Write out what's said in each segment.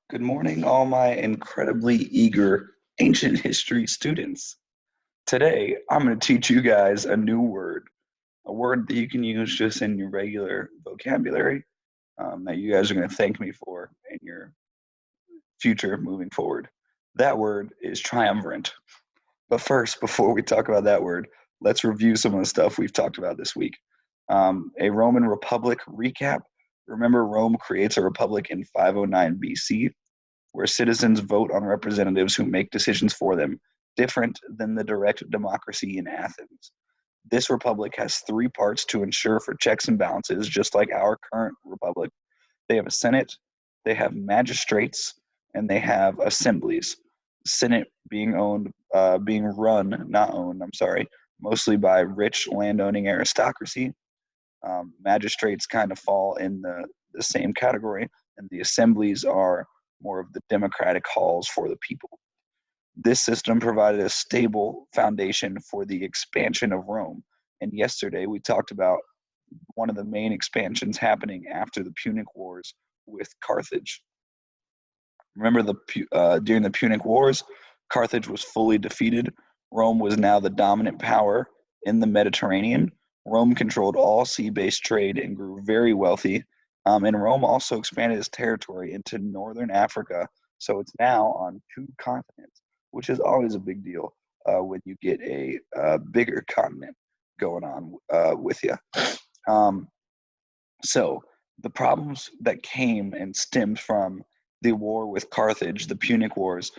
Good morning, all my incredibly eager ancient history students. Today, I'm going to teach you guys a new word, a word that you can use just in your regular vocabulary that you guys are going to thank me for in your future moving forward. That word is triumvirate. But first, before we talk about that word, let's review some of the stuff we've talked about this week. A Roman Republic recap. Remember, Rome creates a republic in 509 BC where citizens vote on representatives who make decisions for them, different than the direct democracy in Athens. This republic has three parts to ensure for checks and balances, just like our current republic. They have a Senate, they have magistrates, and they have assemblies. Senate being run, not owned, I'm sorry, mostly by rich landowning aristocracy. Magistrates kind of fall in the same category, and the assemblies are more of the democratic halls for the people. This system provided a stable foundation for the expansion of Rome. And yesterday we talked about one of the main expansions happening after the Punic Wars with Carthage. Remember during the Punic Wars, Carthage was fully defeated. Rome was now the dominant power in the Mediterranean. Rome controlled all sea-based trade and grew very wealthy. And Rome also expanded its territory into northern Africa, so it's now on two continents, which is always a big deal when you get a bigger continent going on with you. Um, so the problems that came and stemmed from the war with Carthage, the Punic Wars,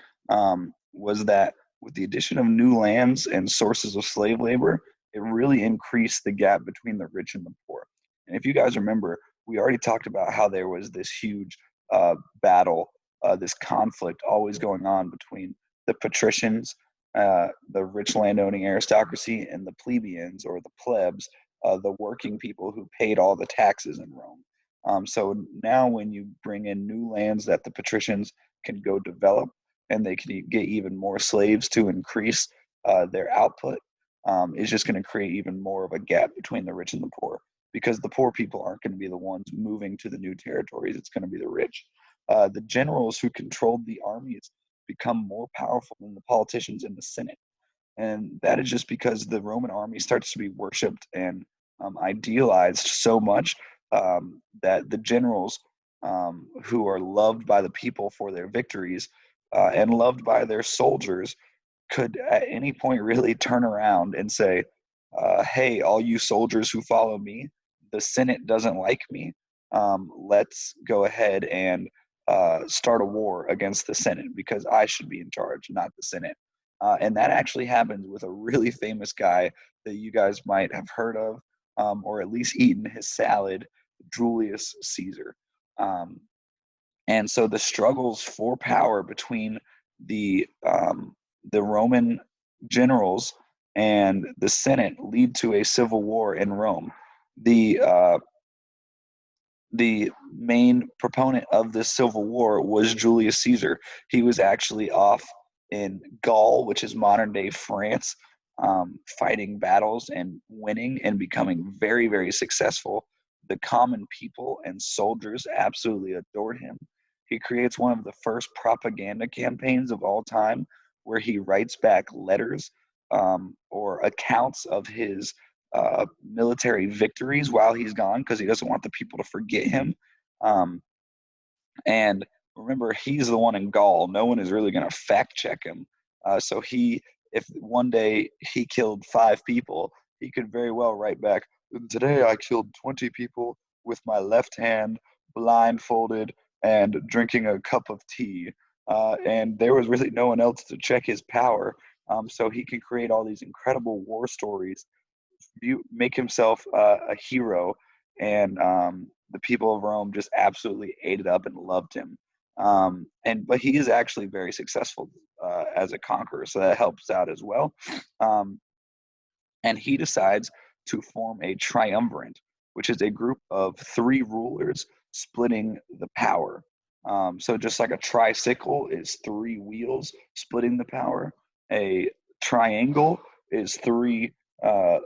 was that with the addition of new lands and sources of slave labor, it really increased the gap between the rich and the poor. And if you guys remember, we already talked about how there was this huge battle, this conflict always going on between the patricians, the rich landowning aristocracy, and the plebeians or the plebs, the working people who paid all the taxes in Rome. So now, when you bring in new lands that the patricians can go develop, and they can get even more slaves to increase their output, is just going to create even more of a gap between the rich and the poor, because the poor people aren't going to be the ones moving to the new territories. It's going to be the rich. The generals who controlled the armies become more powerful than the politicians in the Senate. And that is just because the Roman army starts to be worshipped and idealized so much that the generals who are loved by the people for their victories and loved by their soldiers could at any point really turn around and say, hey, all you soldiers who follow me, the Senate doesn't like me. Let's go ahead and start a war against the Senate because I should be in charge, not the Senate. And that actually happens with a really famous guy that you guys might have heard of, or at least eaten his salad, Julius Caesar. Um, and so the struggles for power between the Roman generals and the Senate lead to a civil war in Rome. The uh, the main proponent of this civil war was Julius Caesar. He was actually off in Gaul, which is modern day France, fighting battles and winning and becoming very, very successful. The common people and soldiers absolutely adored him. He creates one of the first propaganda campaigns of all time where he writes back letters or accounts of his military victories while he's gone because he doesn't want the people to forget him. Um, and remember, he's the one in Gaul. No one is really going to fact check him. So if one day he killed 5 people, he could very well write back, today I killed 20 people with my left hand, blindfolded, and drinking a cup of tea. And there was really no one else to check his power. So he can create all these incredible war stories, make himself a hero, and the people of Rome just absolutely ate it up and loved him. But he is actually very successful as a conqueror, so that helps out as well. Um, and he decides to form a triumvirate, which is a group of 3 rulers splitting the power. So just like a tricycle is 3 wheels splitting the power, a triangle is three. I'm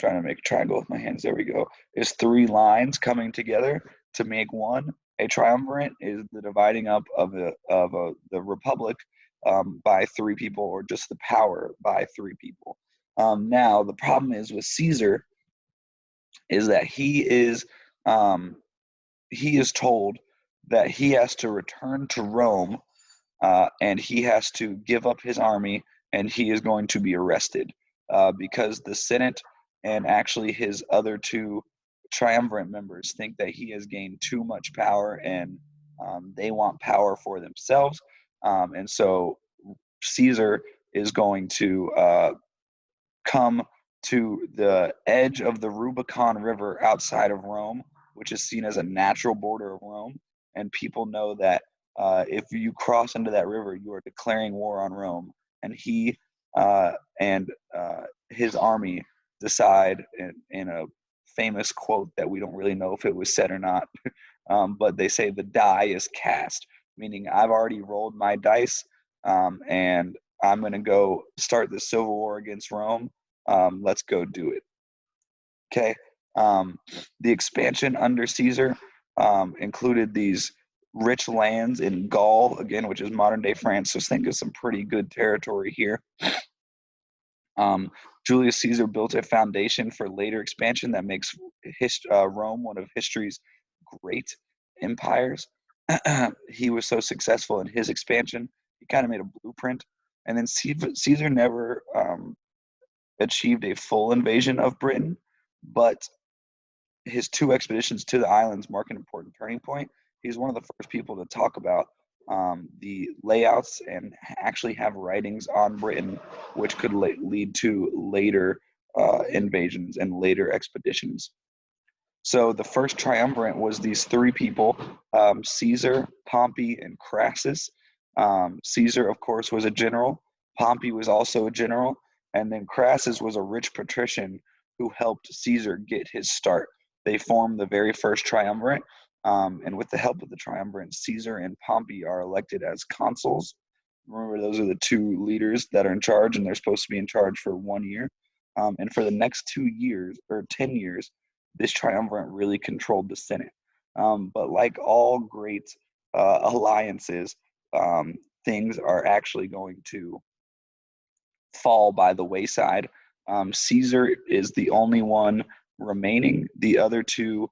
trying to make a triangle with my hands. There we go. Is 3 lines coming together to make one. A triumvirate is the dividing up of the republic by three people, or just the power by three people. Now the problem is with Caesar is that um, he is told that he has to return to Rome, and he has to give up his army, and he is going to be arrested because the Senate and actually his other two triumvirate members think that he has gained too much power, and they want power for themselves. And so Caesar is going to come to the edge of the Rubicon River outside of Rome, which is seen as a natural border of Rome. And people know that if you cross into that river, you are declaring war on Rome. And he and his army decide in a famous quote that we don't really know if it was said or not, but they say the die is cast, meaning I've already rolled my dice, and I'm going to go start the civil war against Rome. Let's go do it. Okay. The expansion under Caesar included these rich lands in Gaul, again, which is modern day France. So think of some pretty good territory here. Julius Caesar built a foundation for later expansion that makes Rome one of history's great empires. He was so successful in his expansion, he kind of made a blueprint. And then Caesar never achieved a full invasion of Britain, but his two expeditions to the islands mark an important turning point. He's one of the first people to talk about the layouts and actually have writings on Britain, which could lead to later invasions and later expeditions. So the first triumvirate was these three people, Caesar, Pompey, and Crassus. Caesar, of course, was a general. Pompey was also a general. And then Crassus was a rich patrician who helped Caesar get his start. They formed the very first triumvirate. And with the help of the triumvirate, Caesar and Pompey are elected as consuls. Remember, those are the two leaders that are in charge, and they're supposed to be in charge for 1 year. And for the next 2 years, or 10 years, this triumvirate really controlled the Senate. But like all great alliances, things are actually going to fall by the wayside. Caesar is the only one remaining. The other two,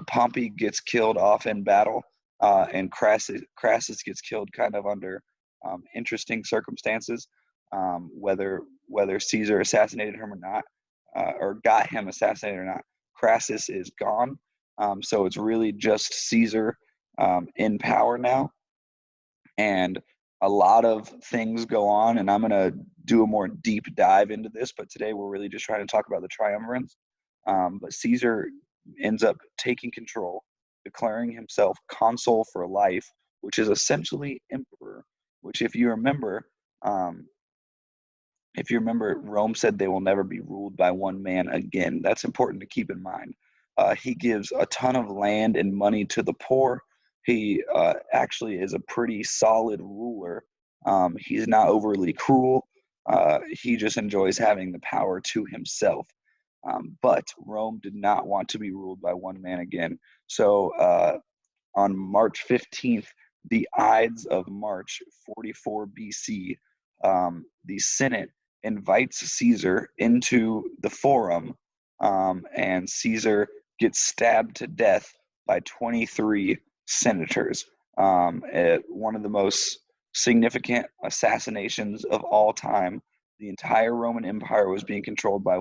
Pompey gets killed off in battle, and Crassus gets killed kind of under interesting circumstances. Whether Caesar assassinated him or not, or got him assassinated or not, Crassus is gone. So it's really just Caesar in power now. And a lot of things go on, and I'm going to do a more deep dive into this, but today we're really just trying to talk about the triumvirates. But Caesar ends up taking control, declaring himself consul for life, which is essentially emperor, which if you remember, Rome said they will never be ruled by one man again. That's important to keep in mind. He gives a ton of land and money to the poor. He actually is a pretty solid ruler. He's not overly cruel. He just enjoys having the power to himself. But Rome did not want to be ruled by one man again. So on March 15th, the Ides of March 44 BC, the Senate invites Caesar into the forum, and Caesar gets stabbed to death by 23 senators. One of the most significant assassinations of all time. The entire Roman Empire was being controlled by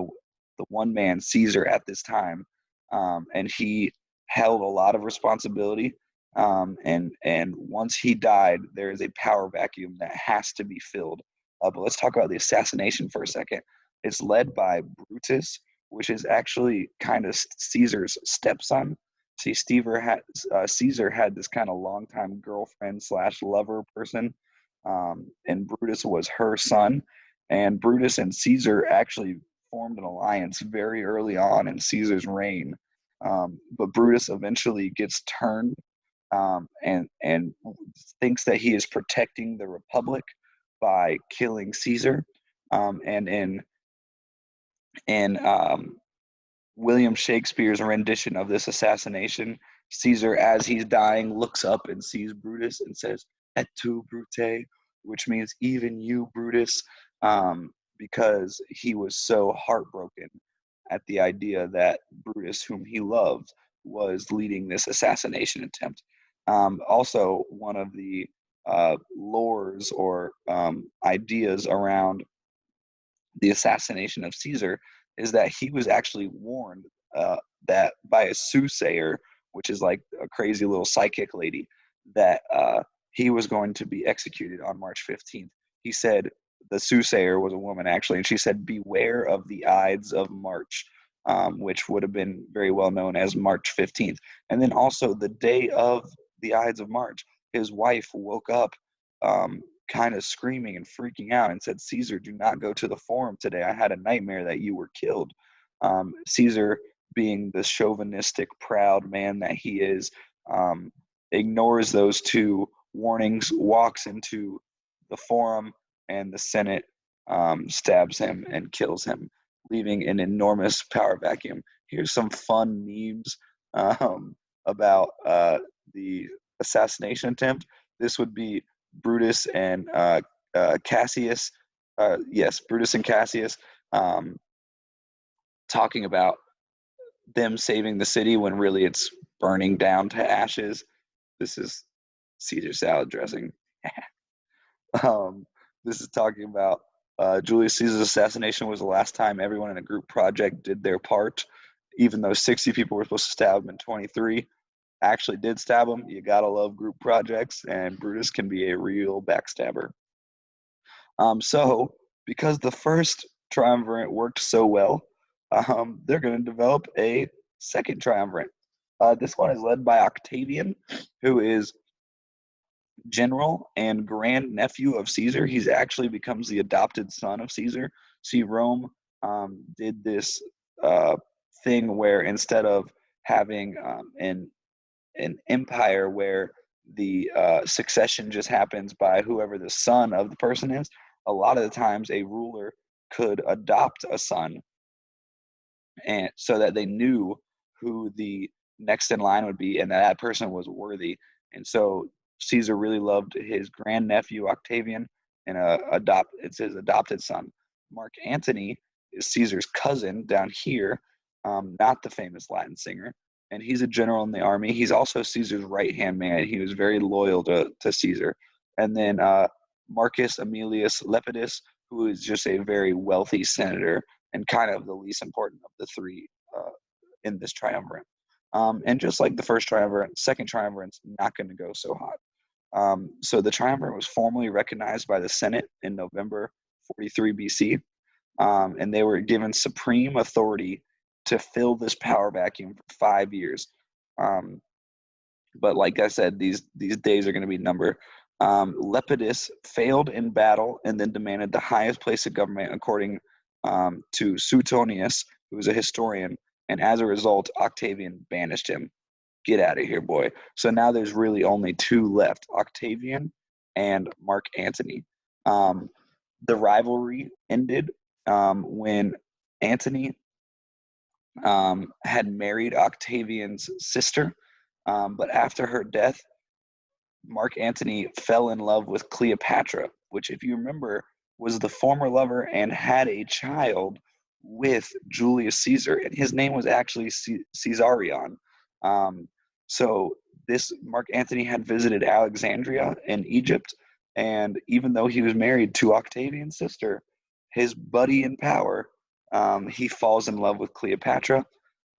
the one man, Caesar, at this time, and he held a lot of responsibility. And once he died, there is a power vacuum that has to be filled. But let's talk about the assassination for a second. It's led by Brutus, which is actually kind of Caesar's stepson. See, Caesar had this kind of longtime girlfriend / lover person, and Brutus was her son. And Brutus and Caesar actually formed an alliance very early on in Caesar's reign. But Brutus eventually gets turned, and thinks that he is protecting the Republic by killing Caesar. And in William Shakespeare's rendition of this assassination, Caesar, as he's dying, looks up and sees Brutus and says, "Et tu, Brute," which means "even you, Brutus," because he was so heartbroken at the idea that Brutus, whom he loved, was leading this assassination attempt. Also, one of the lores or ideas around the assassination of Caesar is that he was actually warned that by a soothsayer, which is like a crazy little psychic lady, that he was going to be executed on March 15th. He said, the soothsayer was a woman actually, and she said, "Beware of the Ides of March," which would have been very well known as March 15th. And then also the day of the Ides of March, his wife woke up um, kind of screaming and freaking out and said, "Caesar, do not go to the forum today. I had a nightmare that you were killed." Caesar, being the chauvinistic, proud man that he is, um, ignores those two warnings, walks into the forum, and the Senate stabs him and kills him, leaving an enormous power vacuum. Here's some fun memes about the assassination attempt. This would be Brutus and Cassius. Yes, Brutus and Cassius um, talking about them saving the city when really it's burning down to ashes. This is Caesar salad dressing. um, this is talking about Julius Caesar's assassination was the last time everyone in a group project did their part, even though 60 people were supposed to stab him and 23 actually did stab him. You gotta love group projects, and Brutus can be a real backstabber. So, because the first triumvirate worked so well, they're going to develop a second triumvirate. This one is led by Octavian, who is general and grand nephew of Caesar. He's actually becomes the adopted son of Caesar. See, Rome did this uh, thing where instead of having an empire where the succession just happens by whoever the son of the person is, a lot of the times a ruler could adopt a son, and so that they knew who the next in line would be and that that person was worthy. And so Caesar really loved his grandnephew Octavian, and it's his adopted son. Mark Antony is Caesar's cousin down here, not the famous Latin singer, and he's a general in the army. He's also Caesar's right hand man. He was very loyal to Caesar. And then Marcus Aemilius Lepidus, who is just a very wealthy senator and kind of the least important of the three in this triumvirate. And just like the first triumvirate, second triumvirate's not going to go so hot. So the triumvirate was formally recognized by the Senate in November 43 BC, and they were given supreme authority to fill this power vacuum for 5 years. Um, but like I said, these days are going to be numbered. Lepidus failed in battle and then demanded the highest place of government according to Suetonius, who was a historian, and as a result, Octavian banished him. Get out of here, boy. So now there's really only two left, Octavian and Mark Antony. The rivalry ended when Antony had married Octavian's sister, but after her death, Mark Antony fell in love with Cleopatra, which, if you remember, was the former lover and had a child with Julius Caesar, and his name was actually Caesarion. Um, so this Mark Antony had visited Alexandria in Egypt, and even though he was married to Octavian's sister, his buddy in power, he falls in love with Cleopatra.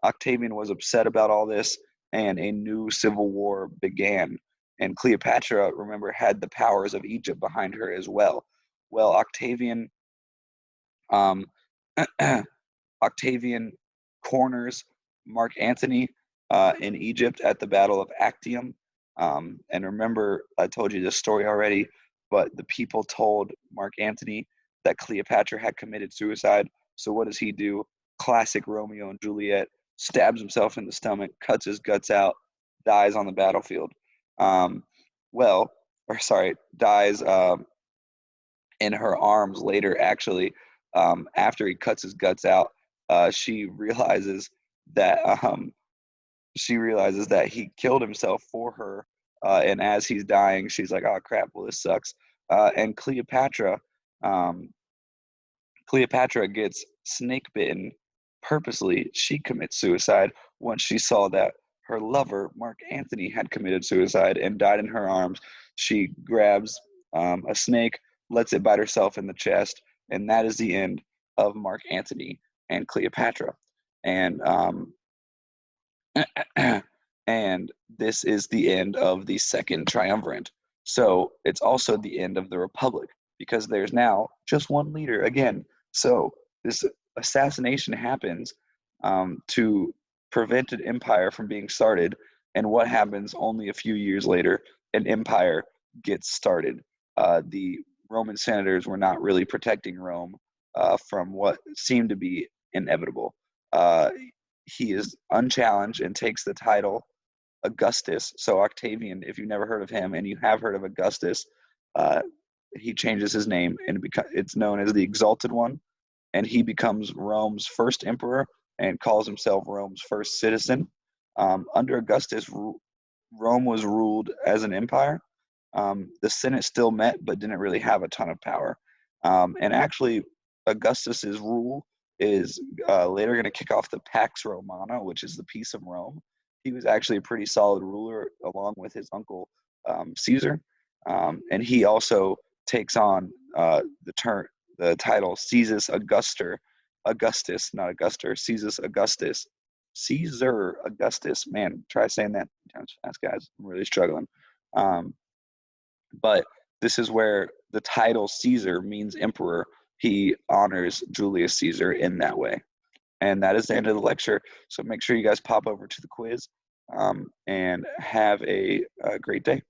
Octavian was upset about all this, and a new civil war began. And Cleopatra, remember, had the powers of Egypt behind her as well. Well, um, Octavian corners Mark Antony in Egypt at the Battle of Actium. And remember, I told you this story already, but the people told Mark Antony that Cleopatra had committed suicide. So what does he do? Classic Romeo and Juliet, stabs himself in the stomach, cuts his guts out, dies on the battlefield. Um, dies in her arms later, actually, after he cuts his guts out. She realizes that she realizes that he killed himself for her, and as he's dying, she's like, "Oh crap! Well, this sucks." And um, Cleopatra gets snake bitten purposely. She commits suicide once she saw that her lover, Mark Antony, had committed suicide and died in her arms. She grabs a snake, lets it bite herself in the chest, and that is the end of Mark Antony and Cleopatra. And and this is the end of the second triumvirate. So it's also the end of the republic because there's now just one leader again. So this assassination happens to prevent an empire from being started. And what happens only a few years later? An empire gets started. The Roman senators were not really protecting Rome from what seemed to be inevitable. He is unchallenged and takes the title Augustus. So Octavian, if you've never heard of him and you have heard of Augustus, uh, he changes his name and it's known as the Exalted One, and he becomes Rome's first emperor and calls himself Rome's first citizen. Under Augustus, Rome was ruled as an empire. The Senate still met, but didn't really have a ton of power. And actually, Augustus's rule is later going to kick off the Pax Romana, which is the peace of Rome. He was actually a pretty solid ruler, along with his uncle Caesar, and he also takes on the title Augustus, not Auguster, Caesar Augustus. Man, try saying that fast, guys. I'm really struggling. Um, but this is where the title Caesar means emperor. He honors Julius Caesar in that way. And that is the end of the lecture. So make sure you guys pop over to the quiz and have a great day.